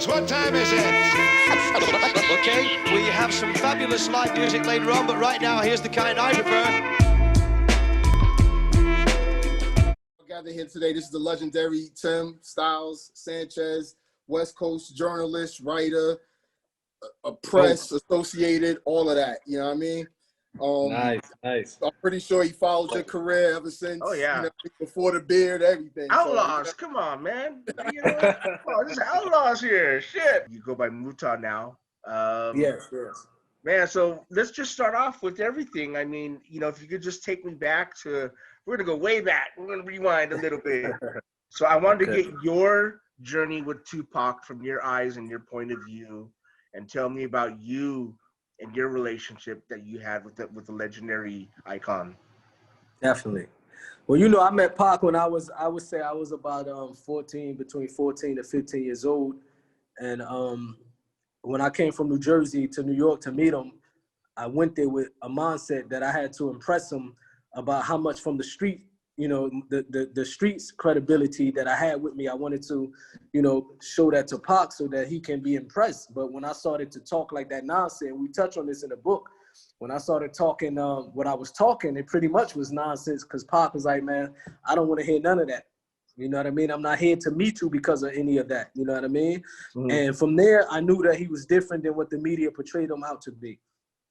What time is it? Okay, we have some fabulous live music later on, but right now, here's the kind I prefer. Gathered here today. This is the legendary Tim Styles Sanchez, West Coast journalist, writer, a press associated, all of that. You know what I mean? Nice. I'm pretty sure he followed your career ever since. Oh yeah, before the beard, everything. Outlawz, So, come on, man. You know, oh, this is Outlawz here. Shit. You go by Mutah now. Yes. Man, so let's just start off with everything. I mean, you know, if you could just take me back to, we're gonna go way back. We're gonna rewind a little bit. So I wanted to get your journey with Tupac from your eyes and your point of view, and tell me about you and your relationship that you had with the legendary icon. Definitely. Well, you know, I met Pac when I would say I was about 14, between 14 to 15 years old. And when I came from New Jersey to New York to meet him, I went there with a mindset that I had to impress him about how much from the street, you know, the streets credibility that I had with me. I wanted to, you know, show that to Pac so that he can be impressed. But when I started to talk like that nonsense, we touch on this in the book. When I started talking what I was talking, it pretty much was nonsense because Pac was like, man, I don't want to hear none of that. You know what I mean? I'm not here to meet you because of any of that. You know what I mean? Mm-hmm. And from there, I knew that he was different than what the media portrayed him out to be.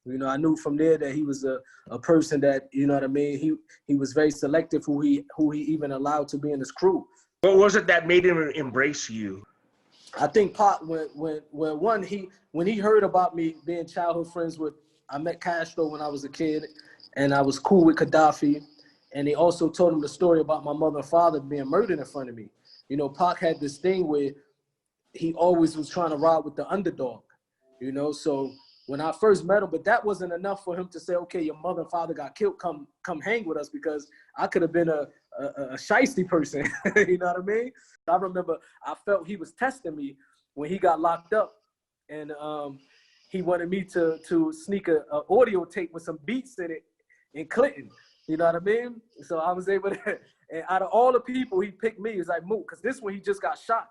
You know, I knew from there that he was a person that, you know what I mean, he was very selective who he even allowed to be in his crew. What was it that made him embrace you? I think Pac, when he heard about me being childhood friends with, I met Castro when I was a kid, and I was cool with Gaddafi, and he also told him the story about my mother and father being murdered in front of me. You know, Pac had this thing where he always was trying to ride with the underdog, you know, so when I first met him, but that wasn't enough for him to say, okay, your mother and father got killed, come hang with us, because I could have been a shiesty person, you know what I mean? I remember I felt he was testing me when he got locked up, and he wanted me to sneak a audio tape with some beats in it in Clinton, you know what I mean? So I was able to, and out of all the people, he picked me. He was like, Moot, because this one he just got shot.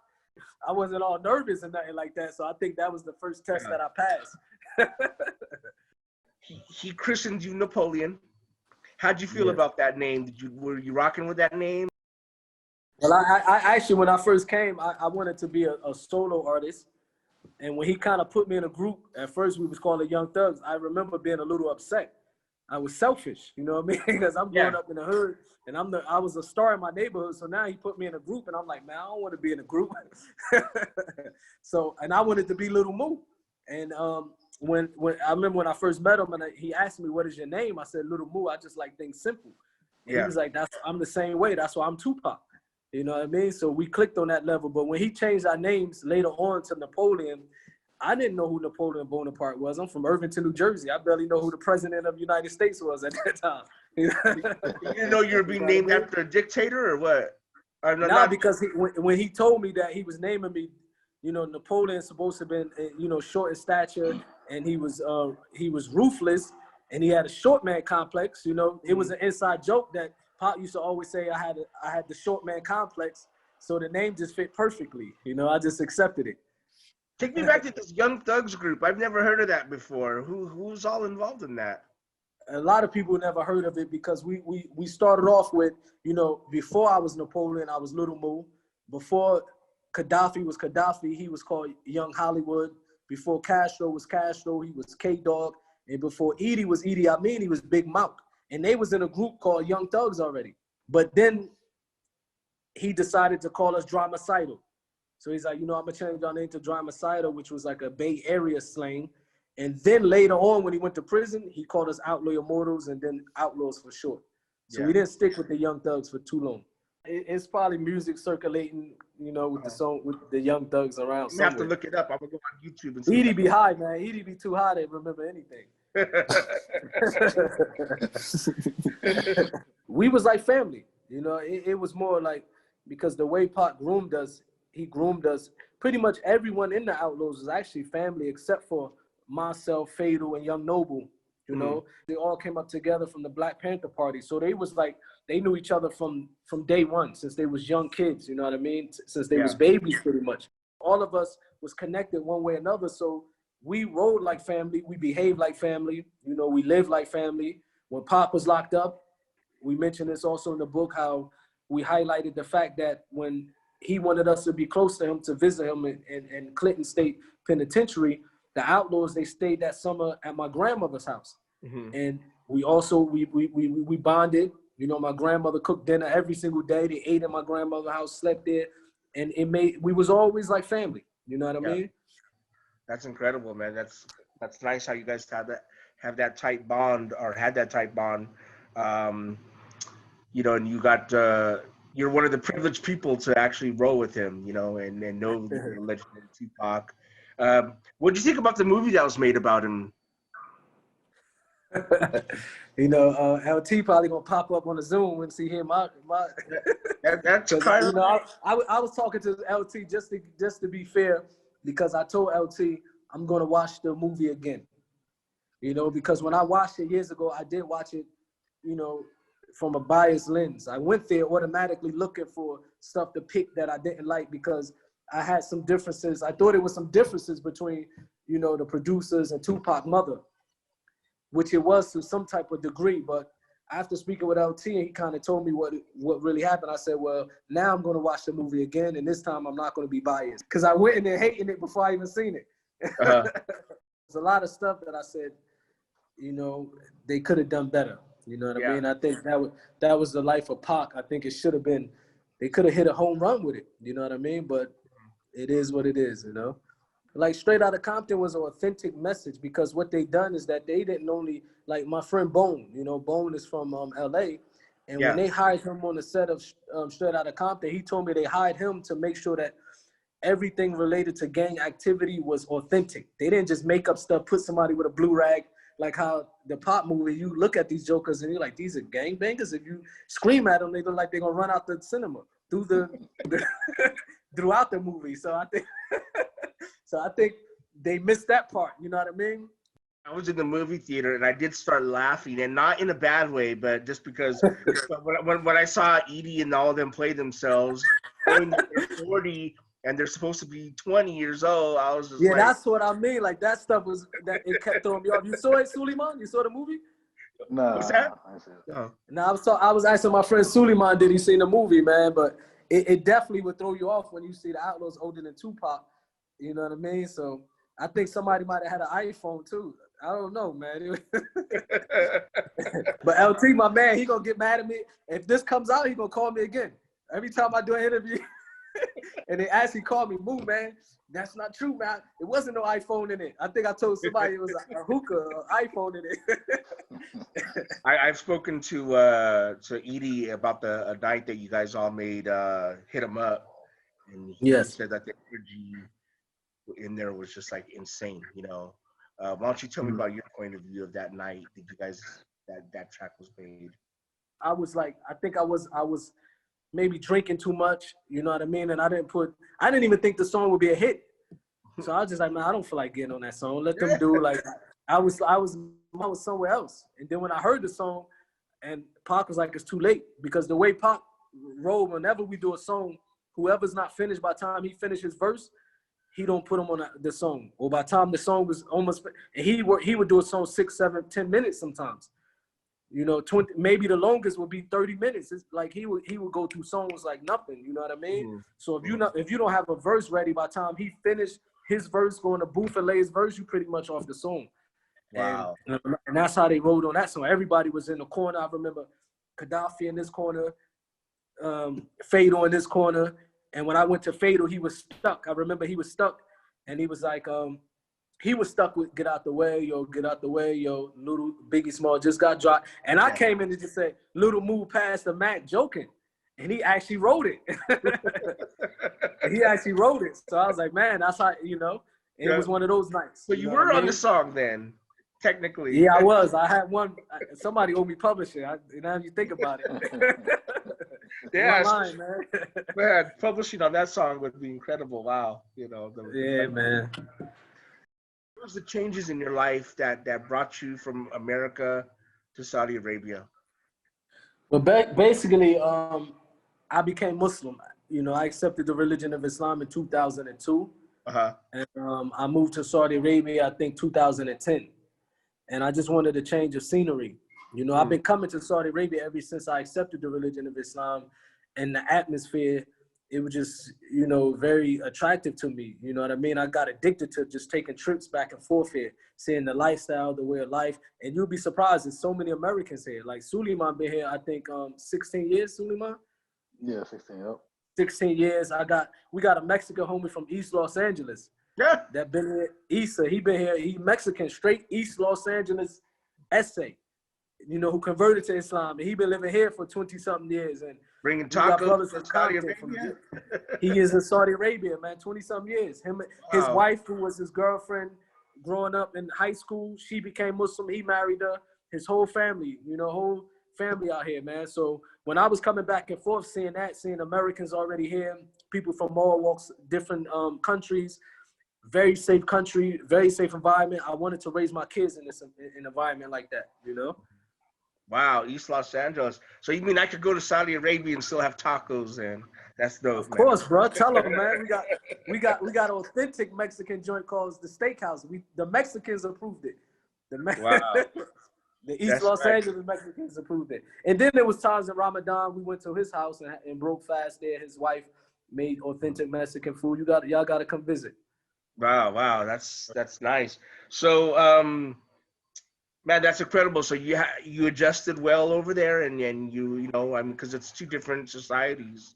I wasn't all nervous and nothing like that, so I think that was the first test that I passed. He christened you Napoleon. How'd you feel about that name? Were you rocking with that name? Well, I actually, when I first came, I wanted to be a solo artist. And when he kind of put me in a group, at first we was called the Young Thugs. I remember being a little upset. I was selfish, you know what I mean? Because I'm growing up in the hood, and I was a star in my neighborhood. So now he put me in a group, and I'm like, man, I don't want to be in a group. So, and I wanted to be Little Moo. And when I remember when I first met him, and he asked me, what is your name? I said, Little Moo. I just like things simple. And he was like, I'm the same way. That's why I'm Tupac. You know what I mean? So we clicked on that level. But when he changed our names later on to Napoleon, I didn't know who Napoleon Bonaparte was. I'm from Irvington, New Jersey. I barely know who the president of the United States was at that time. You didn't know you were being named after a dictator or what? Or no, because when he told me that he was naming me, you know, Napoleon's supposed to have been, you know, short in stature, and he was ruthless, and he had a short man complex. You know, it was an inside joke that Pop used to always say I had the short man complex, so the name just fit perfectly. You know, I just accepted it. Take me back to this Young Thugs group. I've never heard of that before. Who's all involved in that? A lot of people never heard of it because we started off with, you know, before I was Napoleon, I was Little Moo. Before Gaddafi was Gaddafi, he was called Young Hollywood. Before Castro was Castro, he was K-Dog. And before Edie was Edie Amin, he was Big Mouth. And they was in a group called Young Thugs already. But then he decided to call us Dramacidal. So he's like, you know, I'm going to change our name to Dramacidal, which was like a Bay Area slang. And then later on, when he went to prison, he called us Outlaw Immortals and then Outlaws for short. So we didn't stick with the Young Thugs for too long. It's probably music circulating, you know, with the song, with the Young Thugs around. You have to look it up. I'm going to go on YouTube and see. Edie be high, man. Edie be too high to remember anything. We was like family, you know. It was more like, because the way Pac groomed us, he groomed us. Pretty much everyone in the Outlawz was actually family, except for myself, Fatal, and Young Noble. You know, they all came up together from the Black Panther Party, so they was like, they knew each other from day one, since they was young kids. You know what I mean? Since they was babies, pretty much. all of us was connected one way or another. So we rode like family. We behaved like family. You know, we lived like family. When Pop was locked up, we mentioned this also in the book, how we highlighted the fact that when he wanted us to be close to him, to visit him in Clinton State Penitentiary, the Outlawz, they stayed that summer at my grandmother's house. And we also, we bonded. You know, my grandmother cooked dinner every single day. They ate at my grandmother's house, slept there. And we was always like family. You know what I mean? That's incredible, man. That's nice how you guys have that tight bond, or had that tight bond. You know, and you got, you're one of the privileged people to actually roll with him, you know, and know the legendary Tupac. What do you think about the movie that was made about him? You know, LT probably gonna pop up on the Zoom and see him. That's kind of, you know, I was talking to LT just to be fair, because I told LT I'm gonna watch the movie again. You know, because when I watched it years ago, I did watch it, you know, from a biased lens. I went there automatically looking for stuff to pick that I didn't like, because I had some differences. I thought it was some differences between, you know, the producers and Tupac mother, which it was to some type of degree. But after speaking with LT, and he kind of told me what really happened, I said, well, now I'm going to watch the movie again, and this time I'm not going to be biased, because I went in there hating it before I even seen it. There's a lot of stuff that I said, you know, they could have done better. You know what I mean? I think that was the life of Pac. I think it should have been, they could have hit a home run with it. You know what I mean? But it is what it is, you know? Like Straight Outta Compton was an authentic message, because what they done is that they didn't only, like my friend Bone, you know, Bone is from LA. And when they hired him on the set of Straight Outta Compton, he told me they hired him to make sure that everything related to gang activity was authentic. They didn't just make up stuff, put somebody with a blue rag, like how the Pop movie, you look at these jokers and you're like, these are gangbangers. If you scream at them, they look like they're gonna run out the cinema throughout the movie. So I think they missed that part. You know what I mean? I was in the movie theater and I did start laughing, and not in a bad way, but just because when I saw Edie and all of them play themselves, when they're 40 and they're supposed to be 20 years old, I was just like, that's what I mean. Like that stuff was, that it kept throwing me off. You saw it, Suleiman? You saw the movie? No. What's that? No. No, I was asking my friend Suleiman, did he see the movie, man? But it definitely would throw you off when you see the Outlawz older than Tupac. You know what I mean? So I think somebody might have had an iPhone too. I don't know, man. But LT, my man, he gonna get mad at me. If this comes out, he gonna call me again. Every time I do an interview, and they actually call me, "Move, man, that's not true, man. It wasn't no iPhone in it." I think I told somebody it was a hookah or iPhone in it. I've spoken to Edie about a night that you guys all made, Hit 'Em Up, and he said that the energy in there was just like insane, you know. Why don't you tell me about your point of view of that night? Did you guys, that track was made? I was like, I think I was maybe drinking too much, you know what I mean? And I didn't even think the song would be a hit. So I was just like, man, I don't feel like getting on that song. Let them do, like, I was somewhere else. And then when I heard the song, and Pac was like, it's too late, because the way Pac rolled, whenever we do a song, whoever's not finished by the time he finishes verse, he don't put him on the song. Or by the time the song was almost, and he would do a song 6, 7, 10 minutes sometimes. You know, 20, maybe the longest would be 30 minutes. It's like he would go through songs like nothing. You know what I mean? So if you don't have a verse ready by the time he finished his verse, go in the booth and lay his verse, you pretty much off the song. Wow. And that's how they rolled on that song. Everybody was in the corner. I remember Gaddafi in this corner, Fatal in this corner. And when I went to Fatal, he was stuck. I remember he was stuck, and he was like, he was stuck with "Get Out the Way, yo, get out the way, yo, Little Biggie Small just got dropped." And I came in and just said, "Little move past the Mac," joking. And he actually wrote it. He actually wrote it. So I was like, man, that's how, you know, it was one of those nights. So you were on the song then, technically. Yeah, I was. I had one. Somebody owed me publishing. Now you think about it. Yeah, line, man. Man, publishing on that song would be incredible. Wow, you know. Man. What was the changes in your life that brought you from America to Saudi Arabia? Well, basically, I became Muslim. you know, I accepted the religion of Islam in 2002. Uh-huh. And I moved to Saudi Arabia, I think 2010. And I just wanted a change of scenery. You know, I've been coming to Saudi Arabia ever since I accepted the religion of Islam, and the atmosphere, it was just, you know, very attractive to me. You know what I mean? I got addicted to just taking trips back and forth here, seeing the lifestyle, the way of life. And you'll be surprised, there's so many Americans here. Like Suleiman been here, I think 16 years, Suleiman? Yeah, 16, yep. 16 years. We got a Mexican homie from East Los Angeles. Yeah. That been here. Issa, he been here. He Mexican, straight East Los Angeles essay. You know, who converted to Islam, and he been living here for 20-something years. And bringing tacos from Saudi Compton, Arabia. he is in Saudi Arabia, man, 20-something years. His wife, who was his girlfriend growing up in high school, she became Muslim. He married her. His whole family, you know, whole family out here, man. So when I was coming back and forth, seeing Americans already here, people from all walks, different countries, very safe country, very safe environment. I wanted to raise my kids in this environment like that, you know. Wow, East Los Angeles. So you mean I could go to Saudi Arabia and still have tacos? And that's dope. Of course, bro. Tell them, man. We got authentic Mexican joint called the Steakhouse. The Mexicans approved it. Wow. The East Los Angeles Mexicans approved it. And then there was times in Ramadan we went to his house and broke fast there. His wife made authentic Mexican food. Y'all gotta come visit. Wow, that's nice. So man, that's incredible. So you adjusted well over there, and you know, I mean, because it's two different societies.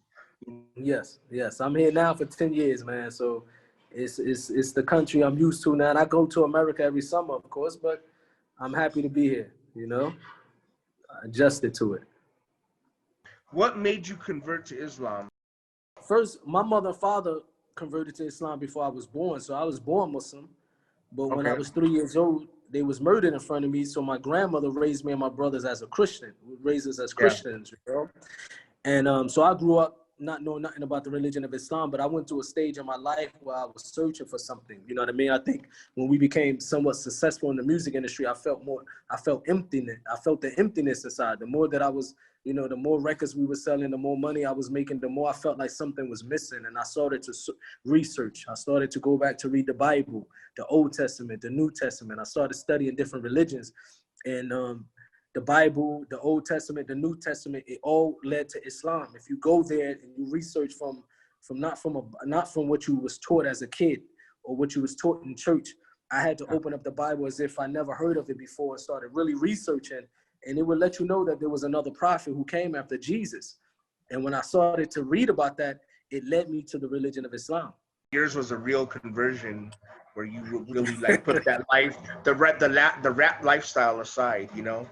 Yes. I'm here now for 10 years, man. So it's the country I'm used to now. And I go to America every summer, of course, but I'm happy to be here, you know. I adjusted to it. What made you convert to Islam? First, my mother and father converted to Islam before I was born. So I was born Muslim. But when I was 3 years old, they was murdered in front of me. So my grandmother raised me and my brothers as a Christian, raised us as Christians, you know. And so I grew up not knowing nothing about the religion of Islam, but I went through a stage in my life where I was searching for something. You know what I mean? I think when we became somewhat successful in the music industry, I felt emptiness. I felt the emptiness inside. The more that I was, you know, the more records we were selling, the more money I was making, the more I felt like something was missing. And I started to research. I started to go back to read the Bible, the Old Testament, the New Testament. I started studying different religions. And the Bible, the Old Testament, the New Testament, it all led to Islam. If you go there and you research from not from what you was taught as a kid or what you was taught in church, I had to open up the Bible as if I never heard of it before and started really researching. And it would let you know that there was another prophet who came after Jesus. And when I started to read about that, it led me to the religion of Islam. Yours was a real conversion where you really like put that life, the rap lifestyle aside, you know?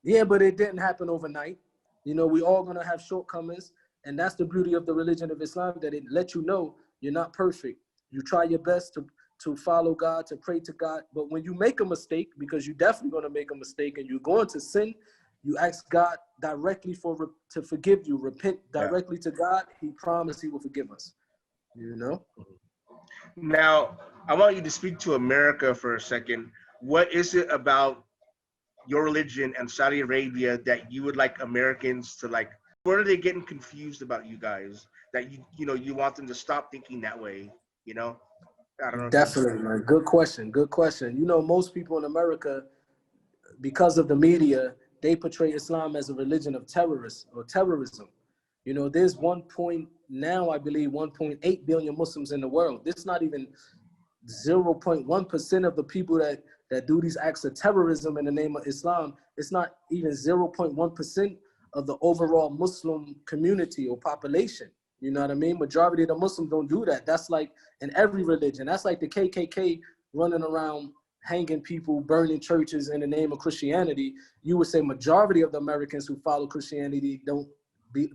Yeah, but it didn't happen overnight. You know, we all gonna have shortcomings. And that's the beauty of the religion of Islam, that it lets you know you're not perfect. You try your best to follow God, to pray to God. But when you make a mistake, because you're definitely going to make a mistake and you're going to sin, you ask God directly to forgive you. Repent directly to God. He promised he will forgive us, you know? Now, I want you to speak to America for a second. What is it about your religion and Saudi Arabia that you would like Americans to like? Where are they getting confused about you guys that you want them to stop thinking that way, you know? I don't know. Definitely, man. Good question. You know, most people in America, because of the media, they portray Islam as a religion of terrorists or terrorism. You know, there's now I believe 1.8 billion Muslims in the world. This is not even 0.1% of the people that do these acts of terrorism in the name of Islam. It's not even 0.1% of the overall Muslim community or population. You know what I mean? Majority of the Muslims don't do that. That's like in every religion. That's like the KKK running around hanging people, burning churches in the name of Christianity. You would say majority of the Americans who follow Christianity don't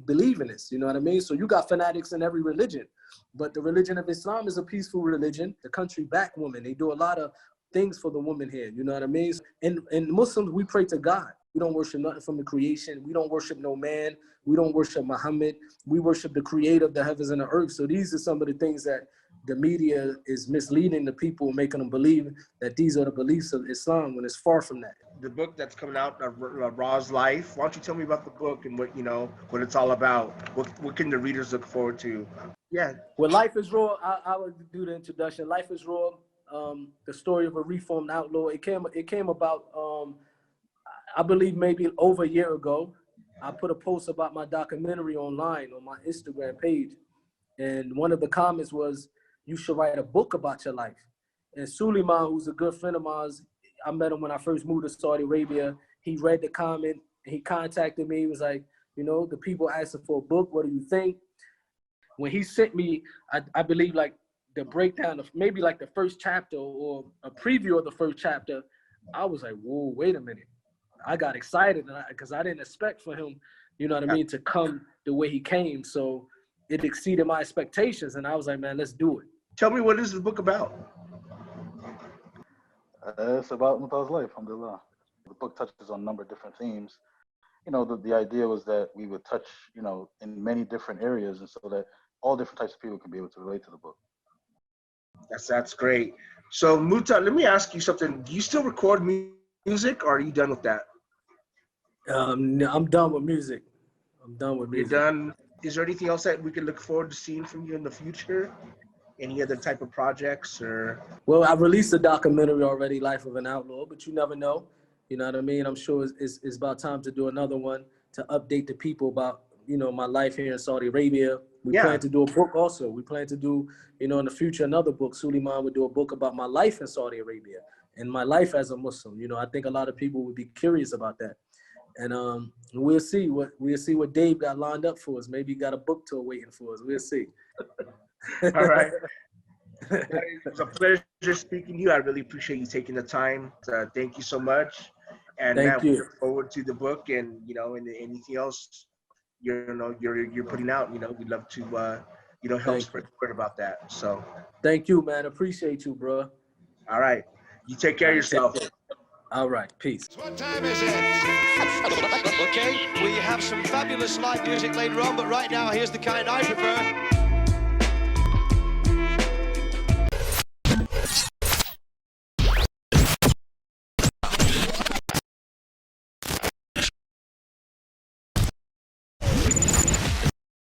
believe in this. You know what I mean? So you got fanatics in every religion. But the religion of Islam is a peaceful religion. The country back women. They do a lot of things for the woman here. You know what I mean? And Muslims, we pray to God. We don't worship nothing from the creation. We don't worship no man. We don't worship Muhammad. We worship the creator of the heavens and the earth. So these are some of the things that the media is misleading the people, making them believe that these are the beliefs of Islam when it's far from that. the book that's coming out, Raw's Life. Why don't you tell me about the book and what what it's all about? What can the readers look forward to? Yeah. Well, Life is Raw. I would do the introduction. Life is Raw. The story of a reformed outlaw. It came about. I believe maybe over a year ago. I put a post about my documentary online on my Instagram page, and one of the comments was, "You should write a book about your life." And Suleiman, who's a good friend of mine, I met him when I first moved to Saudi Arabia. He read the comment. He contacted me. He was like, the people asking for a book. What do you think? When he sent me, I believe like the breakdown of maybe like the first chapter or a preview of the first chapter, I was like, whoa, wait a minute. I got excited because I didn't expect for him, to come the way he came. So it exceeded my expectations. And I was like, man, let's do it. Tell me, what is the book about? It's about Mutah's life, alhamdulillah. The book touches on a number of different themes. The idea was that we would touch, in many different areas, and so that all different types of people can be able to relate to the book. That's great. So Mutah, let me ask you something. Do you still record music, or are you done with that? No, I'm done with music. You're done. Is there anything else that we can look forward to seeing from you in the future? Any other type of projects or? Well, I released a documentary already, Life of an Outlaw, but you never know. You know what I mean? I'm sure it's about time to do another one to update the people about, my life here in Saudi Arabia. We plan to do a book also. We plan to do, in the future, another book. Suleiman would do a book about my life in Saudi Arabia and my life as a Muslim. I think a lot of people would be curious about that. And we'll see what Dave got lined up for us. Maybe he got a book tour waiting for us. We'll see. All right. It was a pleasure speaking to you. I really appreciate you taking the time. Thank you so much. And Thank you. We look forward to the book and and anything else you're putting out. We'd love to help spread the word about that. So thank you, man. Appreciate you, bro. All right. You take care of yourself. All right. Peace. What time is it? Okay, we have some fabulous live music later on, but right now, here's the kind I prefer.